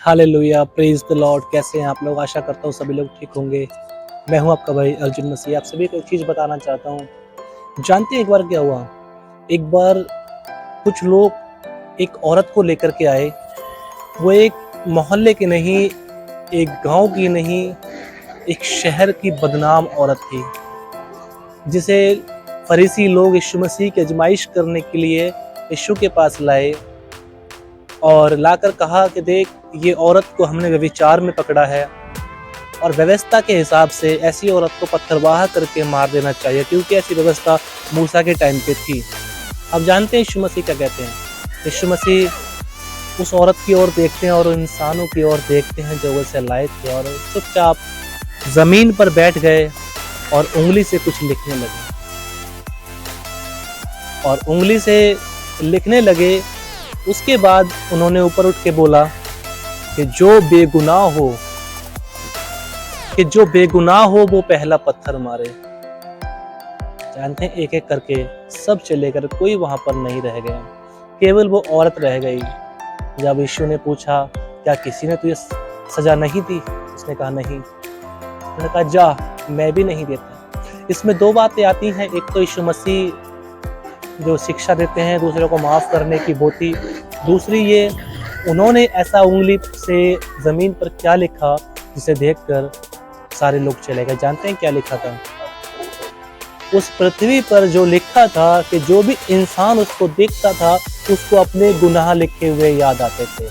Hallelujah, praise the Lord. कैसे हैं आप लोग? आशा करता हूँ सभी लोग ठीक होंगे। मैं हूँ आपका भाई अर्जुन मसीह। आप सभी को एक चीज़ बताना चाहता हूँ। जानते हैं एक बार क्या हुआ? एक बार कुछ लोग एक औरत को लेकर के आए। वो एक मोहल्ले की नहीं, एक गाँव की नहीं, एक शहर की बदनाम औरत थी, जिसे फरीसी लोग यीशु मसीह की आज़माइश करने के लिए यीशु के पास लाए और लाकर कहा कि देख, ये औरत को हमने व्यभिचार में पकड़ा है और व्यवस्था के हिसाब से ऐसी औरत को पत्थरवाह करके मार देना चाहिए, क्योंकि ऐसी व्यवस्था मूसा के टाइम पे थी। अब जानते हैं यीशु मसीह क्या कहते हैं? यीशु मसीह उस औरत की ओर देखते हैं और उन इंसानों की ओर देखते हैं जो उसे लाए थे, और चुपचाप ज़मीन पर बैठ गए और उँगली से कुछ लिखने लगे। और उँगली से लिखने लगे। उसके बाद उन्होंने ऊपर उठ के बोला कि जो बेगुनाह हो वो पहला पत्थर मारे। जानते हैं, एक एक करके सब चले गए, कोई वहां पर नहीं रह गया, केवल वो औरत रह गई। जब यीशु ने पूछा, क्या किसी ने तुझे सजा नहीं दी? उसने कहा नहीं। उसने कहा जा, मैं भी नहीं देता। इसमें दो बातें आती हैं। एक तो यीशु मसीह जो शिक्षा देते हैं दूसरों को माफ़ करने की बोती। दूसरी ये, उन्होंने ऐसा उंगली से ज़मीन पर क्या लिखा जिसे देखकर सारे लोग चले गए। जानते हैं क्या लिखा था? उस पृथ्वी पर जो लिखा था कि जो भी इंसान उसको देखता था उसको अपने गुनाह लिखे हुए याद आते थे।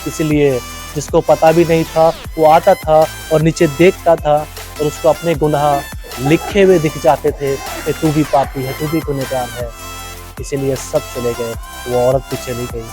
इसलिए जिसको पता भी नहीं था वो आता था और नीचे देखता था और उसको अपने गुनाह लिखे हुए दिख जाते थे कि तू भी पापी है, तू भी गुनहगार है। इसीलिए सब चले गए, वो औरत भी चली गई।